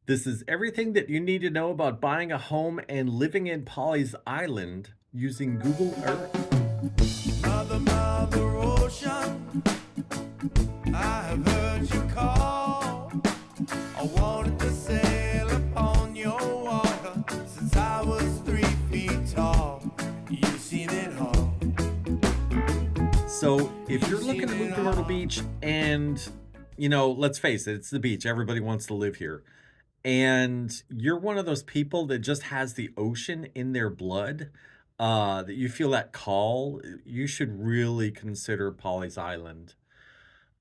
This is everything that you need to know about buying a home and living in Pawleys Island using Google Earth. Mother, mother ocean, I have heard you call. I wanted to sail upon your water since I was 3 feet tall. You've seen it all. So, if you're looking to move to Myrtle Beach and, let's face it, it's the beach. Everybody wants to live here. And you're one of those people that just has the ocean in their blood, that you feel that call, you should really consider Pawleys Island.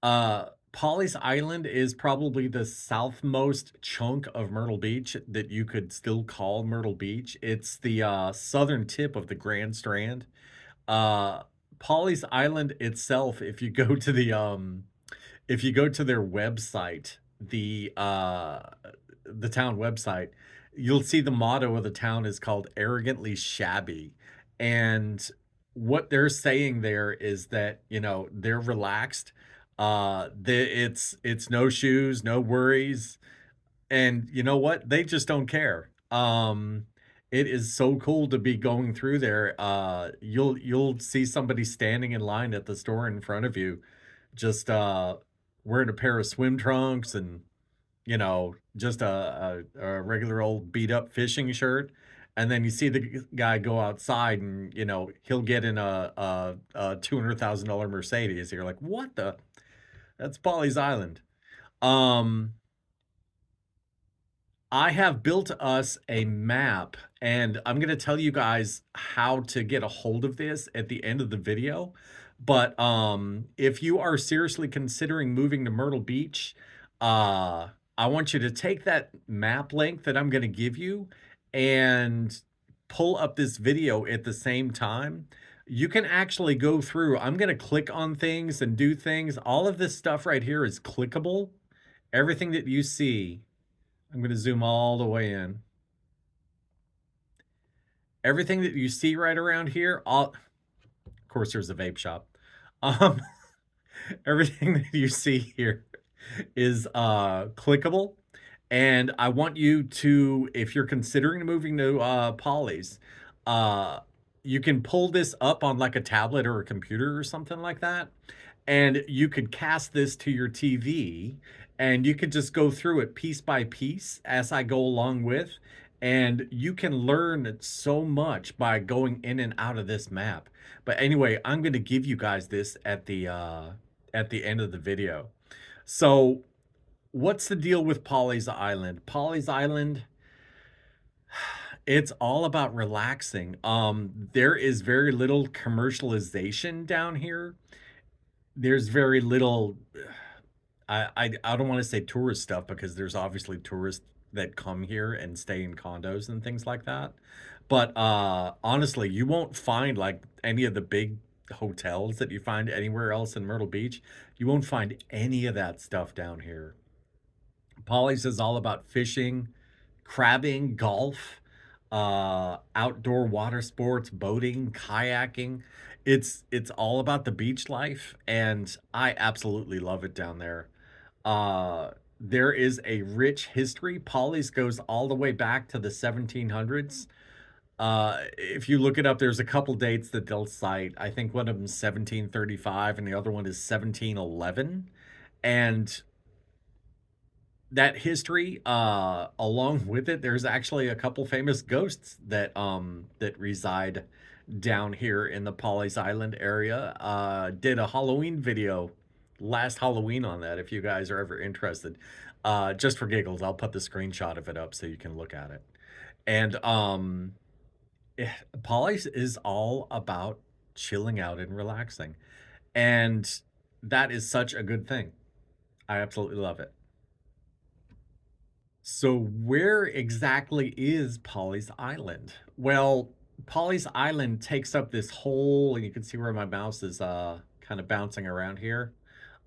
Pawleys Island is probably the southmost chunk of Myrtle Beach that you could still call Myrtle Beach. It's the southern tip of the Grand Strand. Uh, Pawleys Island itself, if you go to their website, the town website, you'll see the motto of the town is called arrogantly shabby. And what they're saying there is that, they're relaxed. It's no shoes, no worries. And you know what? They just don't care. It is so cool to be going through there. You'll see somebody standing in line at the store in front of you, just wearing a pair of swim trunks and just a regular old beat up fishing shirt. And then you see the guy go outside and, he'll get in a $200,000 Mercedes. You're like, what the? That's Pawleys Island. Um, I have built us a map, and I'm going to tell you guys how to get a hold of this at the end of the video. But if you are seriously considering moving to Myrtle Beach, I want you to take that map link that I'm going to give you and pull up this video at the same time. You can actually go through. I'm going to click on things and do things. All of this stuff right here is clickable. Everything that you see, I'm going to zoom all the way in. Everything that you see right around here, of course, there's a vape shop. Everything that you see here is clickable. And I want you to, if you're considering moving to Pawleys, you can pull this up on like a tablet or a computer or something like that. And you could cast this to your TV and you could just go through it piece by piece as I go along with. And you can learn so much by going in and out of this map. But anyway, I'm going to give you guys this at the end of the video. So what's the deal with Pawleys Island? Pawleys Island, it's all about relaxing. There is very little commercialization down here. There's very little, I don't want to say tourist stuff because there's obviously tourists that come here and stay in condos and things like that. But honestly, you won't find like any of the big hotels that you find anywhere else in Myrtle Beach. You won't find any of that stuff down here. Pawleys is all about fishing, crabbing, golf, outdoor water sports, boating, kayaking. It's all about the beach life, and I absolutely love it down there. There is a rich history. Pawleys goes all the way back to the 1700s. If you look it up, there's a couple dates that they'll cite. I think one of them is 1735 and the other one is 1711. And that history, along with it, there's actually a couple famous ghosts that reside down here in the Pawleys Island area. Did a Halloween video last Halloween on that, if you guys are ever interested. Just for giggles, I'll put the screenshot of it up so you can look at it. And Pawleys is all about chilling out and relaxing. And that is such a good thing. I absolutely love it. So where exactly is Pawleys Island? Well, Pawleys Island takes up this whole, and you can see where my mouse is kind of bouncing around here.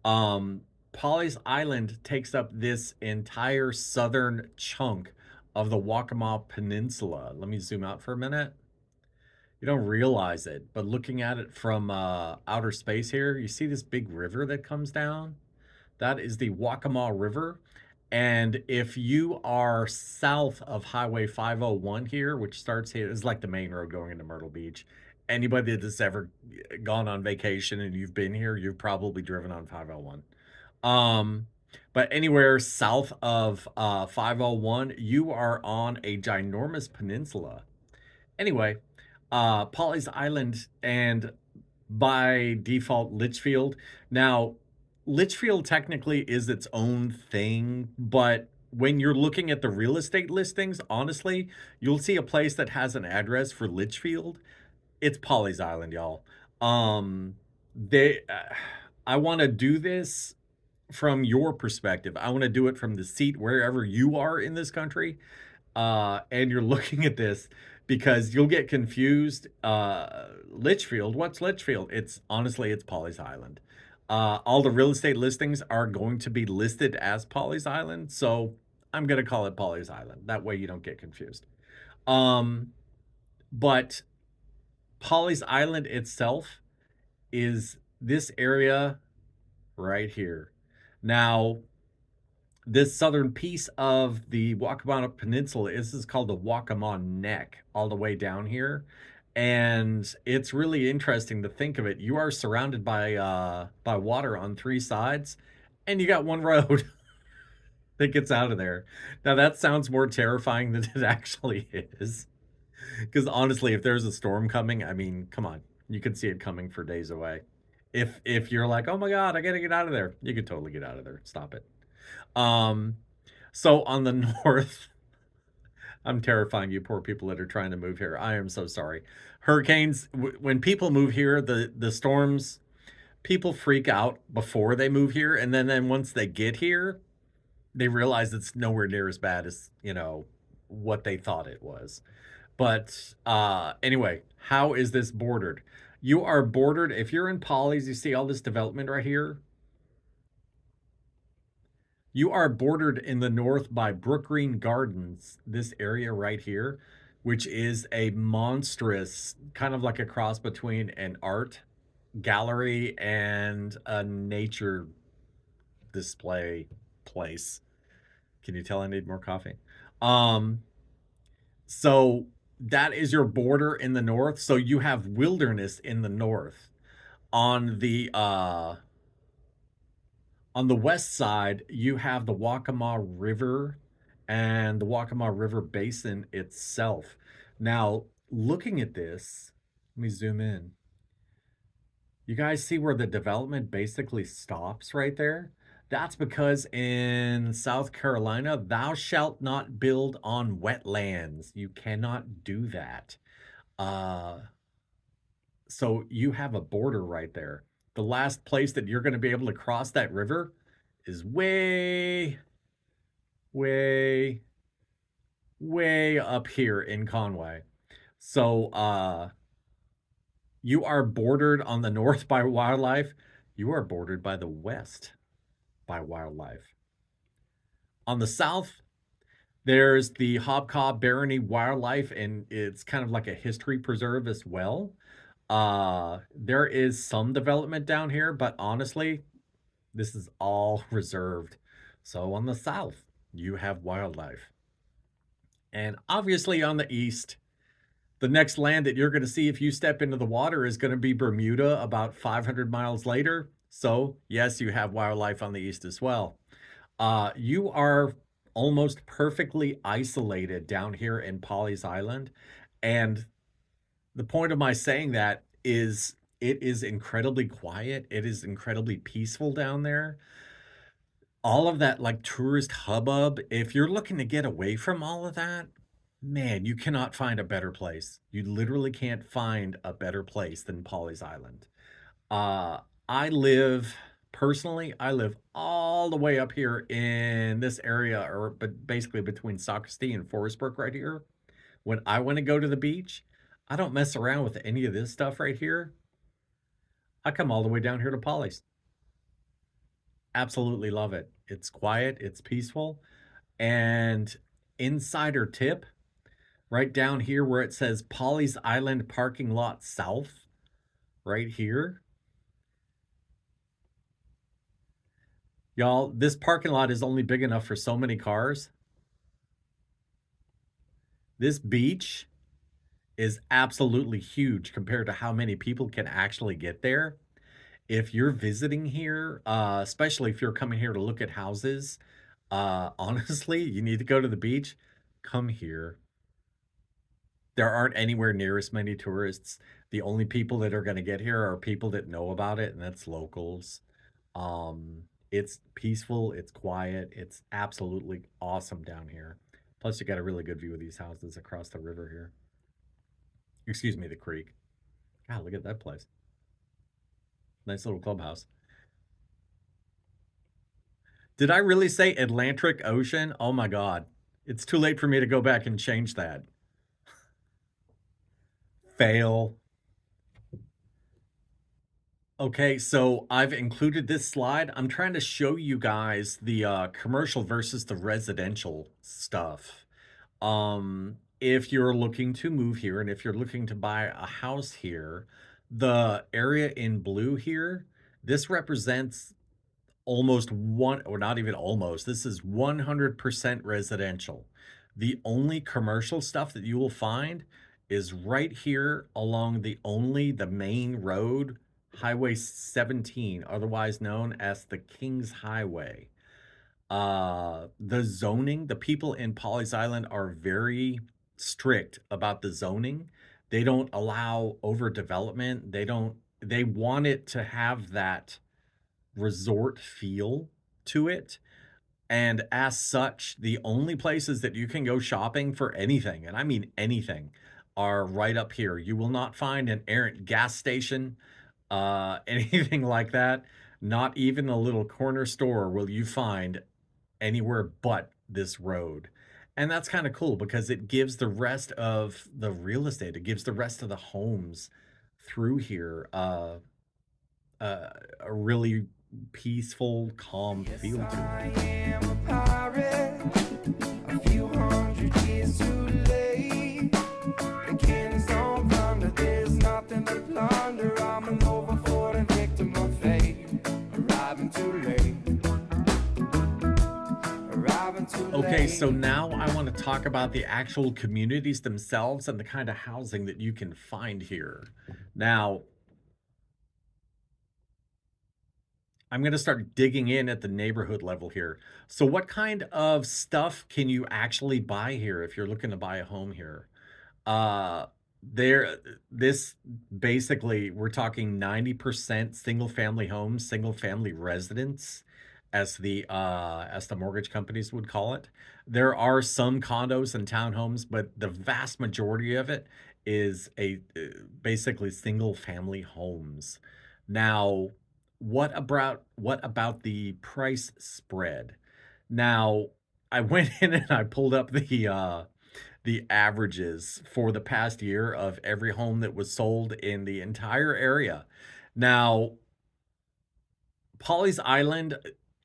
Pawleys Island takes up this entire southern chunk of the Wachesaw Peninsula. Let me zoom out for a minute. You don't realize it, but looking at it from outer space here, you see this big river that comes down? That is the Wachesaw River. And if you are south of Highway 501 here, which starts here, is like the main road going into Myrtle Beach. Anybody that's ever gone on vacation and you've been here, you've probably driven on 501. Um, but anywhere south of 501, you are on a ginormous peninsula. Anyway, Pawleys Island and by default Litchfield. Now, Litchfield technically is its own thing, but when you're looking at the real estate listings, honestly, you'll see a place that has an address for Litchfield. It's Pawleys Island, y'all. They I want to do this from your perspective. I want to do it from the seat wherever you are in this country. And you're looking at this because you'll get confused. Litchfield, what's Litchfield? It's honestly, it's Pawleys Island. All the real estate listings are going to be listed as Pawleys Island, so I'm going to call it Pawleys Island. That way you don't get confused. But Pawleys Island itself is this area right here. Now, this southern piece of the Waccamaw Peninsula is called the Waccamaw Neck, all the way down here. And it's really interesting to think of it. You are surrounded by water on three sides, and you got one road that gets out of there. Now that sounds more terrifying than it actually is. Because honestly, if there's a storm coming, I mean, come on, you could see it coming for days away. If you're like, oh my God, I gotta get out of there, you could totally get out of there. Stop it. Um, so on the north, I'm terrifying you poor people that are trying to move here. I am so sorry. Hurricanes, when people move here, the storms, people freak out before they move here, and then once they get here, they realize it's nowhere near as bad as, what they thought it was. But anyway, how is this bordered? You are bordered, if you're in Pawleys, you see all this development right here. You are bordered in the north by Brook Green Gardens, this area right here, which is a monstrous, kind of like a cross between an art gallery and a nature display place. Can you tell I need more coffee? So that is your border in the north. So you have wilderness in the north. On the west side, you have the Waccamaw River and the Waccamaw River Basin itself. Now, looking at this, let me zoom in. You guys see where the development basically stops right there? That's because in South Carolina, thou shalt not build on wetlands. You cannot do that. So you have a border right there. The last place that you're going to be able to cross that river is way, way, way up here in Conway. So you are bordered on the north by wildlife. You are bordered by the west by wildlife. On the south, there's the Hobcob Barony Wildlife, and it's kind of like a history preserve as well. There is some development down here, but honestly, this is all reserved. So on the south, you have wildlife. And obviously on the east, the next land that you're going to see if you step into the water is going to be Bermuda about 500 miles later. So yes, you have wildlife on the east as well. You are almost perfectly isolated down here in Pawleys Island. And the point of my saying that is it is incredibly quiet. It is incredibly peaceful down there. All of that like tourist hubbub, if you're looking to get away from all of that, man, you cannot find a better place. You literally can't find a better place than Pawleys Island. I live personally, I live all the way up here in this area, but basically between Socastee and Forestbrook right here. When I want to go to the beach, I don't mess around with any of this stuff right here. I come all the way down here to Pawleys. Absolutely love it. It's quiet, it's peaceful. And insider tip, right down here where it says Pawleys Island parking lot south, right here, Y'all, this parking lot is only big enough for so many cars. This beach is absolutely huge compared to how many people can actually get there. If you're visiting here, especially if you're coming here to look at houses, honestly, you need to go to the beach. Come here. There aren't anywhere near as many tourists. The only people that are gonna get here are people that know about it, and that's locals. It's peaceful, it's quiet, it's absolutely awesome down here. Plus, you got a really good view of these houses across the river here. Excuse me, the creek. God, look at that place. Nice little clubhouse. Did I really say Atlantic Ocean? Oh my God. It's too late for me to go back and change that. Fail. Okay, so I've included this slide. I'm trying to show you guys the commercial versus the residential stuff. If you're looking to move here and if you're looking to buy a house here, the area in blue here, this represents almost one, or not even almost, this is 100% residential. The only commercial stuff that you will find is right here along the main road, Highway 17, otherwise known as the King's Highway. The zoning, the people in Pawleys Island are very strict about the zoning. They don't allow overdevelopment. They want it to have that resort feel to it. And as such, the only places that you can go shopping for anything, and I mean anything, are right up here. You will not find an errant gas station, anything like that. Not even a little corner store will you find anywhere but this road. And that's kind of cool because it gives the rest of the real estate, it gives the rest of the homes through here a really peaceful, calm Yes, feel to I it. am a pirate, a few hundred years too late. The king's don't plunder, there's nothing to plunder. I'm an over 40 victim of fate, arriving too late. Arriving too late. Okay, so now I want to talk about the actual communities themselves and the kind of housing that you can find here. Now, I'm going to start digging in at the neighborhood level here. So what kind of stuff can you actually buy here if you're looking to buy a home here? Uh there this basically we're talking 90% single family homes, single family residents as the mortgage companies would call it. There are some condos and townhomes, but the vast majority of it is basically single family homes. Now, what about the price spread? Now, I went in and I pulled up the averages for the past year of every home that was sold in the entire area. Now, Pawleys Island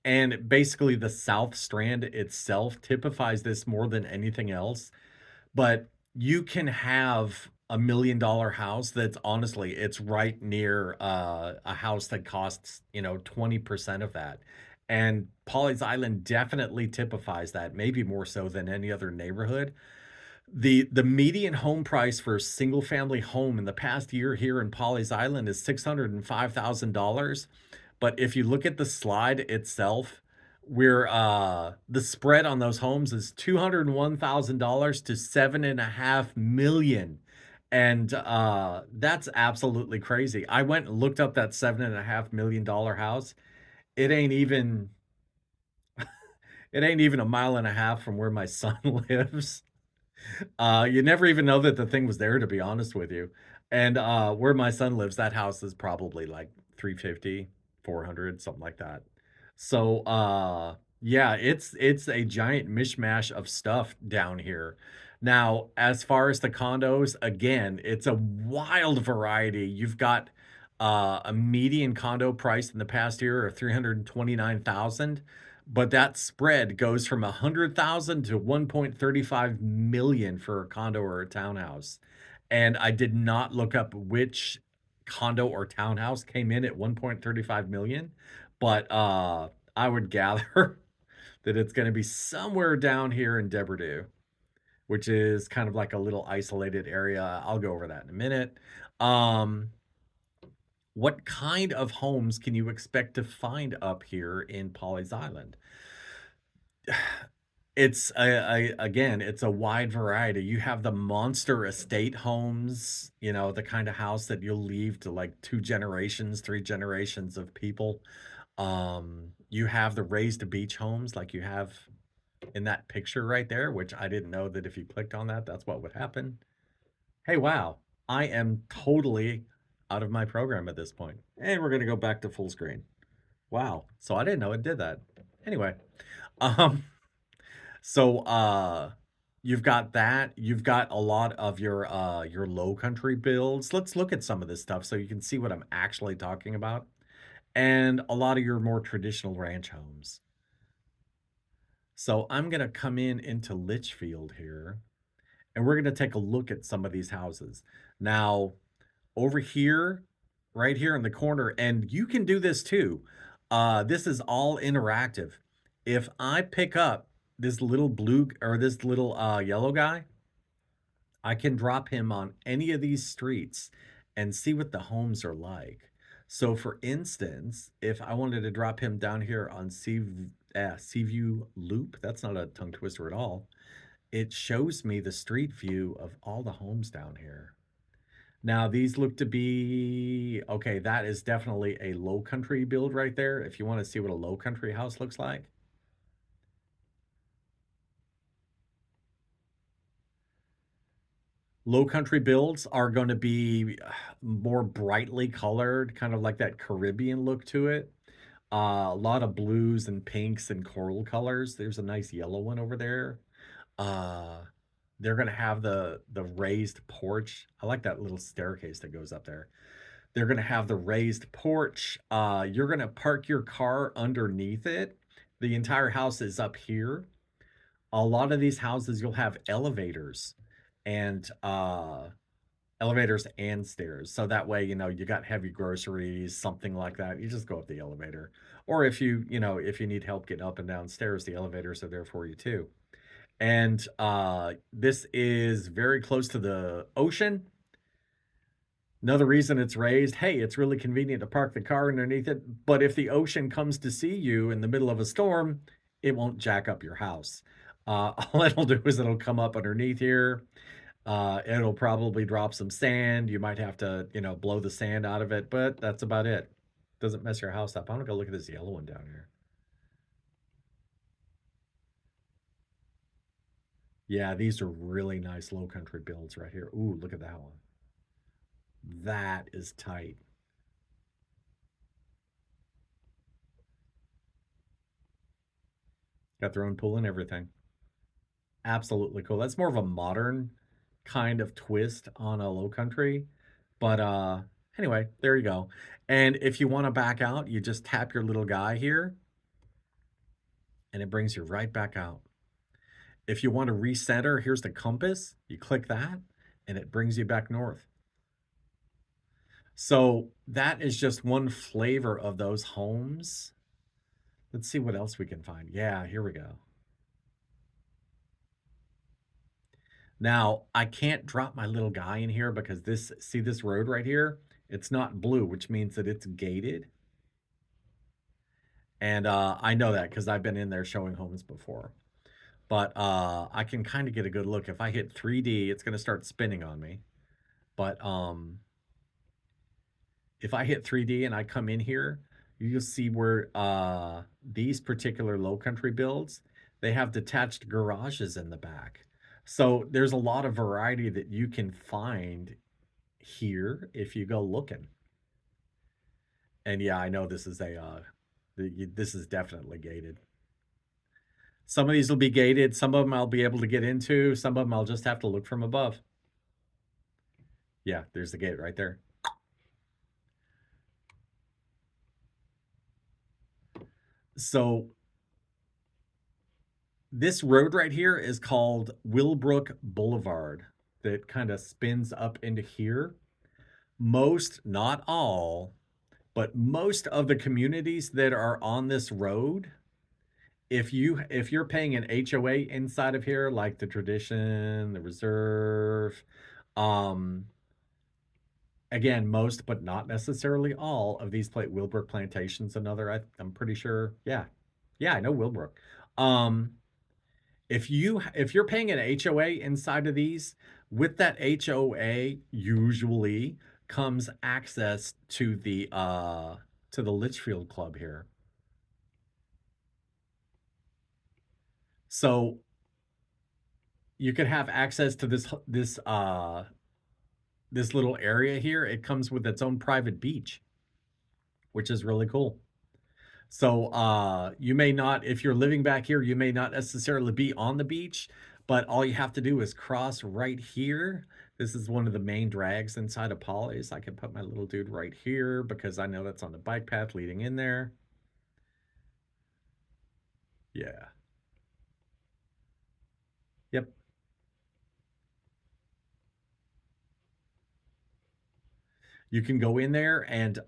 and basically the South Strand itself typifies this more than anything else. But you can have $1 million house that's honestly, it's right near a house that costs, 20% of that. And Pawleys Island definitely typifies that, maybe more so than any other neighborhood. The median home price for a single family home in the past year here in Pawleys Island is $605,000. But if you look at the slide itself, where the spread on those homes is $201,000 to 7.5 million. And that's absolutely crazy. I went and looked up that $7.5 million house. It ain't even it ain't even a mile and a half from where my son lives. You never even know that the thing was there, to be honest with you. And where my son lives, that house is probably like 350, 400, something like that. So yeah, it's a giant mishmash of stuff down here. Now, as far as the condos, again, it's a wild variety. You've got a median condo price in the past year of 329,000, but that spread goes from 100,000 to 1.35 million for a condo or a townhouse. And I did not look up which condo or townhouse came in at 1.35 million, but I would gather that it's going to be somewhere down here in Deberdew, which is kind of like a little isolated area. I'll go over that in a minute. Um, what kind of homes can you expect to find up here in Pawleys Island? It's again, it's a wide variety. You have the monster estate homes, you know, the kind of house that you'll leave to like 2 generations, 3 generations of people. You have the raised beach homes like you have in that picture right there, which I didn't know that if you clicked on that, that's what would happen. Hey, wow, I am totally out of my program at this point. And we're gonna go back to full screen. Wow, so I didn't know it did that. Anyway, um, so you've got that. You've got a lot of your low country builds. Let's look at some of this stuff so you can see what I'm actually talking about. And a lot of your more traditional ranch homes. So I'm gonna come in into Litchfield here, and we're gonna take a look at some of these houses. Now, over here, right here in the corner, and you can do this too. This is all interactive. If I pick up this little blue or this little yellow guy, I can drop him on any of these streets and see what the homes are like. So, for instance, if I wanted to drop him down here on Seaview Loop, that's not a tongue twister at all. It shows me the street view of all the homes down here. Now, these look to be okay. That is definitely a low country build right there. If you want to see what a low country house looks like, low country builds are going to be more brightly colored, kind of like that Caribbean look to it. A lot of blues and pinks and coral colors. There's a nice yellow one over there. Uh, they're gonna have the raised porch. I like that little staircase that goes up there. They're gonna have the raised porch. You're gonna park your car underneath it. The entire house is up here. A lot of these houses, you'll have and elevators and stairs. So that way, you know, you got heavy groceries, something like that. You just go up the elevator. Or if if you need help getting up and down stairs, the elevators are there for you too. And this is very close to the ocean. Another reason it's raised, hey, it's really convenient to park the car underneath it. But if the ocean comes to see you in the middle of a storm, it won't jack up your house. All it'll do is it'll come up underneath here. It'll probably drop some sand. You might have to, blow the sand out of it, but that's about it. Doesn't mess your house up. I'm gonna go look at this yellow one down here. Yeah, these are really nice low country builds right here. Ooh, look at that one. That is tight. Got their own pool and everything. Absolutely cool. That's more of a modern kind of twist on a low country. But anyway, there you go. And if you want to back out, you just tap your little guy here and it brings you right back out. If you want to recenter, here's the compass. You click that and it brings you back north. So that is just one flavor of those homes. Let's see what else we can find. Yeah, here we go. Now, I can't drop my little guy in here because see this road right here? It's not blue, which means that it's gated. And I know that because I've been in there showing homes before. But I can kind of get a good look. If I hit 3D, it's going to start spinning on me. But if I hit 3D and I come in here, you'll see where these particular low country builds, they have detached garages in the back. So there's a lot of variety that you can find here if you go looking. And yeah, I know this is this is definitely gated. Some of these will be gated. Some of them I'll be able to get into. Some of them I'll just have to look from above. Yeah, there's the gate right there. So this road right here is called Willbrook Boulevard that kind of spins up into here. Most, not all, But most of the communities that are on this road, if you're paying an HOA inside of here, like the Tradition, the Reserve, um, again, most but not necessarily all of these Willbrook Plantations, another I'm pretty sure. Yeah. Yeah, I know Willbrook. Um, if you're paying an HOA inside of these, with that HOA usually comes access to the Litchfield Club here. So you could have access to this little area here. It comes with its own private beach, which is really cool. So you may not, if you're living back here, you may not necessarily be on the beach, but all you have to do is cross right here. This is one of the main drags inside of Pawleys. I can put my little dude right here because I know that's on the bike path leading in there. Yeah. Yep. You can go in there and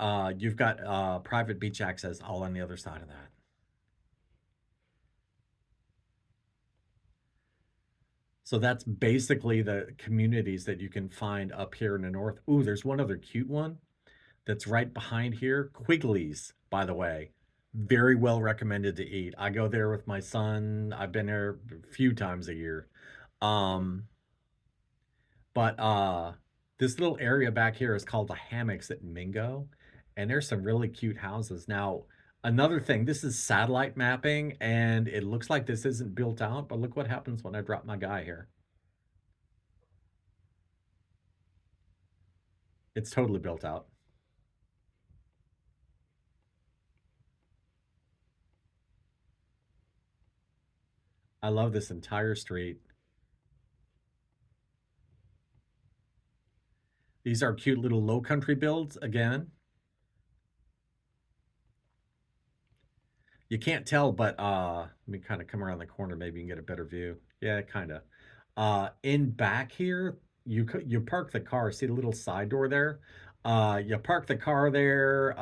you've got private beach access all on the other side of that. So that's basically the communities that you can find up here in the north. Ooh, there's one other cute one that's right behind here. Quigley's, by the way. Very well recommended to eat. I go there with my son. I've been there a few times a year. Um, but this little area back here is called the Hammocks at Mingo, and there's some really cute houses. Now, another thing, this is satellite mapping, and it looks like this isn't built out, but look what happens when I drop my guy here. It's totally built out. I love this entire street. These are cute little low country builds again. You can't tell, but let me kind of come around the corner. Maybe you can get a better view. Yeah, kind of. In back here, you park the car. See the little side door there? You park the car there.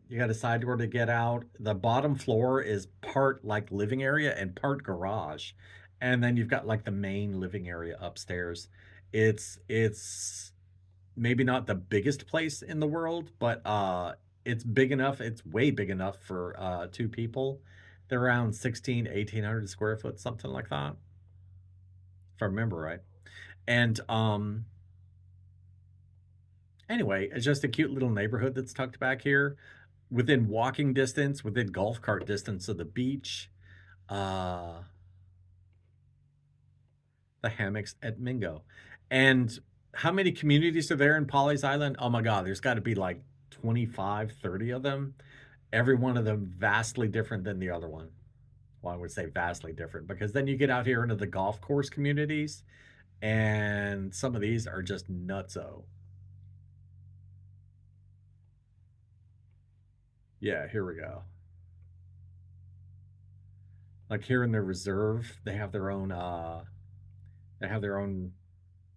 You got a side door to get out. The bottom floor is part like living area and part garage, and then you've got like the main living area upstairs. It's maybe not the biggest place in the world, but it's big enough. It's way big enough for two people. They're around 1,800 square foot, something like that, if I remember right. And anyway, it's just a cute little neighborhood that's tucked back here, within walking distance, within golf cart distance of the beach. Uh, the Hammocks at Mingo. And how many communities are there in Pawleys Island? Oh my God, there's got to be like 25, 30 of them. Every one of them vastly different than the other one. Well, I would say vastly different because then you get out here into the golf course communities, and some of these are just nutso. Yeah, here we go. Like here in their reserve, they have their own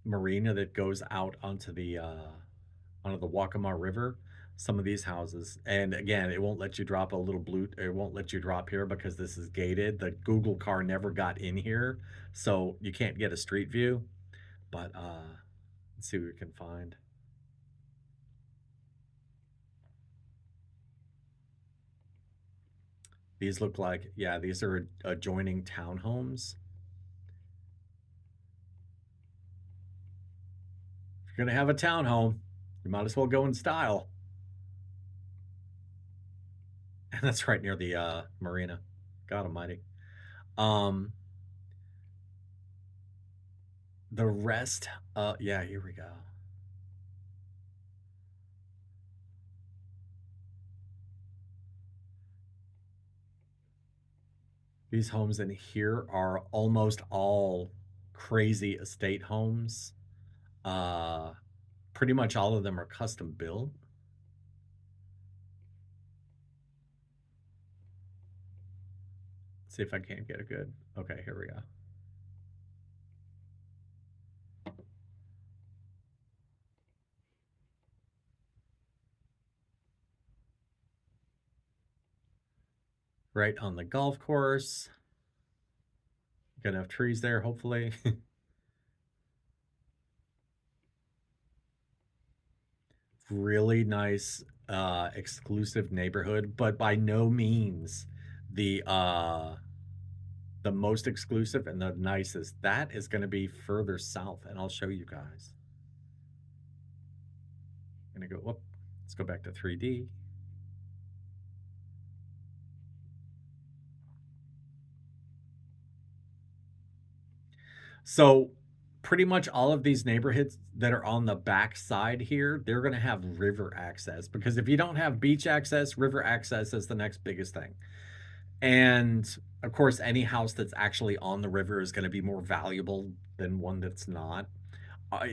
marina that goes out onto the Waccamaw River. Some of these houses, and again, it won't let you drop a little blue. It won't let you drop here because this is gated. The Google car never got in here, so you can't get a street view. But let's see what we can find. These look like, yeah, these are adjoining townhomes. If you're gonna have a townhome, you might as well go in style. And that's right near the marina. God almighty. Um, the rest, yeah, here we go. These homes in here are almost all crazy estate homes. Uh, Pretty much all of them are custom built. Let's see if I can't get a good. Okay, here we go. right on the golf course. Got enough trees there, hopefully. Really nice, exclusive neighborhood, but by no means the the most exclusive and the nicest. That is going to be further south, and I'll show you guys. I'm gonna go. Whoop. Let's go back to 3D. So pretty much all of these neighborhoods that are on the back side here, they're going to have river access, because if you don't have beach access, river access is the next biggest thing. And of course, any house that's actually on the river is going to be more valuable than one that's not.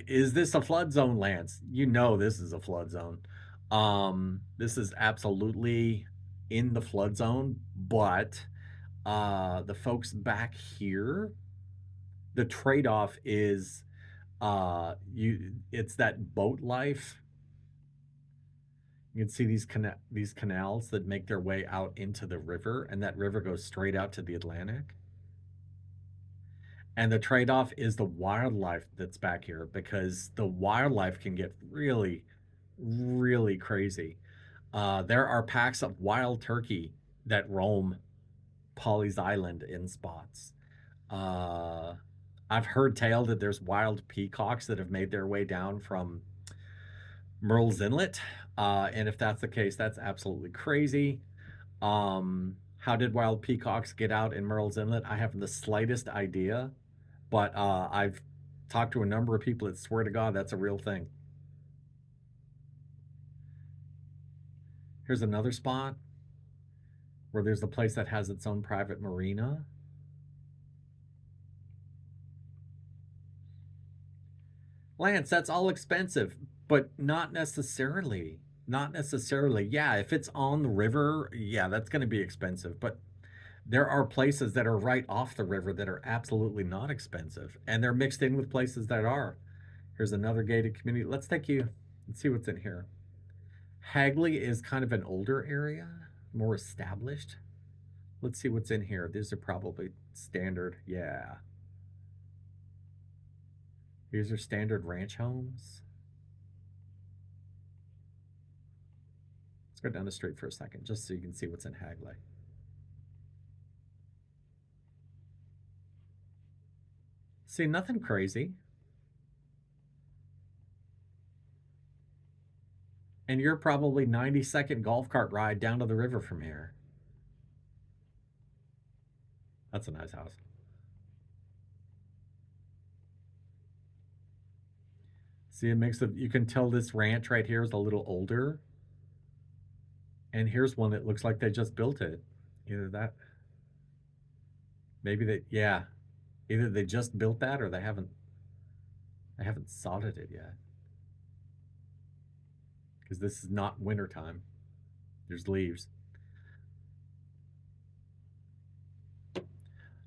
Is this a flood zone, Lance? You know this is a flood zone. This is absolutely in the flood zone, but the folks back here, the trade-off is it's that boat life. You can see these canals that make their way out into the river, and that river goes straight out to the Atlantic. And the trade-off is the wildlife that's back here, because the wildlife can get really, really crazy. There are packs of wild turkey that roam Pawleys Island in spots. I've heard tale that there's wild peacocks that have made their way down from Murrells Inlet. And if that's the case, that's absolutely crazy. How did wild peacocks get out in Murrells Inlet? I have the slightest idea, but I've talked to a number of people that swear to God that's a real thing. Here's another spot where there's a place that has its own private marina. Lance, that's all expensive, but not necessarily. Not necessarily. Yeah, if it's on the river, yeah, that's going to be expensive. But there are places that are right off the river that are absolutely not expensive, and they're mixed in with places that are. Here's another gated community. Let's take you and see what's in here. Hagley is kind of an older area, more established. Let's see what's in here. These are probably standard. Yeah. These are standard ranch homes. Let's go down the street for a second, just so you can see what's in Hagley. See, nothing crazy. And you're probably 90-second golf cart ride down to the river from here. That's a nice house. See, a mix of, you can tell this ranch right here is a little older. And here's one that looks like they just built it. Either that, maybe they, yeah, either they just built that or they haven't sodded it yet. Because this is not wintertime. There's leaves.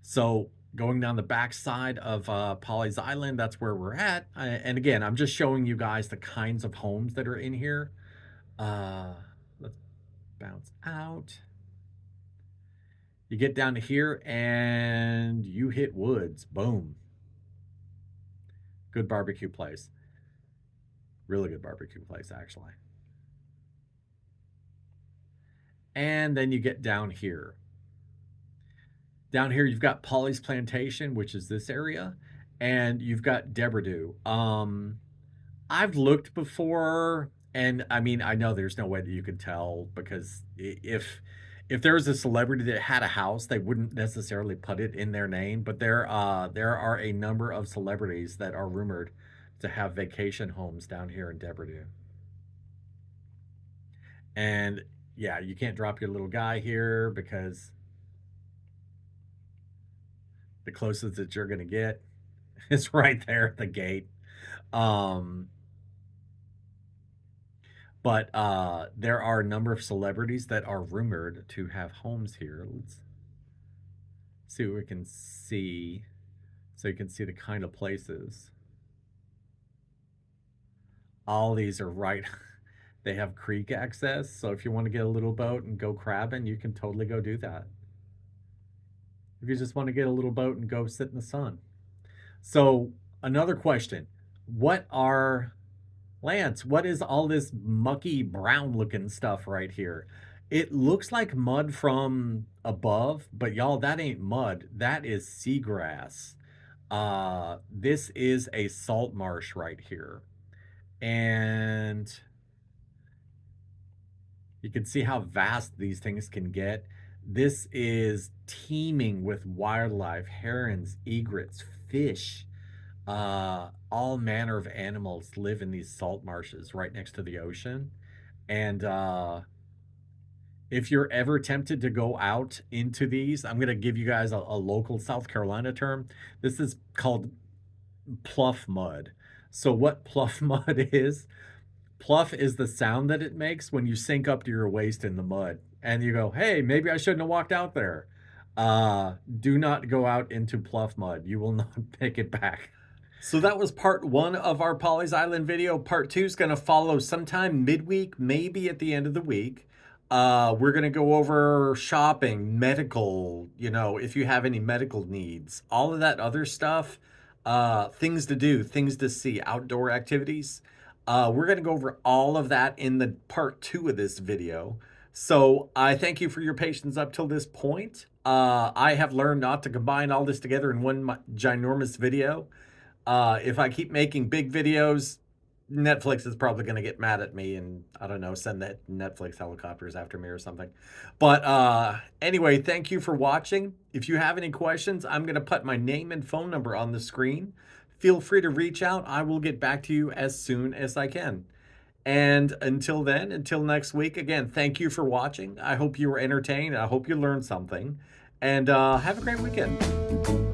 So going down the back side of Pawleys Island, that's where we're at. And again, I'm just showing you guys the kinds of homes that are in here. Let's bounce out. You get down to here and you hit woods. Boom. Good barbecue place. Really good barbecue place, actually. And then you get down here. Down here, you've got Pawleys Plantation, which is this area, and you've got Deberdew. I've looked before, and I mean, I know there's no way that you could tell, because if there was a celebrity that had a house, they wouldn't necessarily put it in their name. But there are a number of celebrities that are rumored to have vacation homes down here in Deberdew. And yeah, you can't drop your little guy here, because the closest that you're going to get is right there at the gate. But there are a number of celebrities that are rumored to have homes here. Let's see what we can see, so you can see the kind of places. All these are right. They have creek access, so if you want to get a little boat and go crabbing, you can totally go do that. if you just want to get a little boat and go sit in the sun. So, another question. What are Lance, what is all this mucky brown looking stuff right here? It looks like mud from above, but y'all, that ain't mud. That is seagrass. This is a salt marsh right here. And you can see how vast these things can get. This is teeming with wildlife, herons, egrets, fish. All manner of animals live in these salt marshes right next to the ocean. And if you're ever tempted to go out into these, I'm going to give you guys a local South Carolina term. This is called pluff mud. So, what pluff mud is, pluff is the sound that it makes when you sink up to your waist in the mud and you go, hey, maybe I shouldn't have walked out there. Do not go out into pluff mud. You will not make it back. So that was part one of our Pawleys Island video. Part two is going to follow sometime midweek, maybe at the end of the week. We're going to go over shopping, medical, if you have any medical needs, all of that other stuff, things to do, things to see, outdoor activities. We're going to go over all of that in the part two of this video. So I thank you for your patience up till this point. I have learned not to combine all this together in one ginormous video. If I keep making big videos, Netflix is probably going to get mad at me and, I don't know, send that Netflix helicopters after me or something. But anyway, thank you for watching. If you have any questions, I'm going to put my name and phone number on the screen. Feel free to reach out. I will get back to you as soon as I can. And until then, until next week, again, thank you for watching. I hope you were entertained. I hope you learned something. And have a great weekend.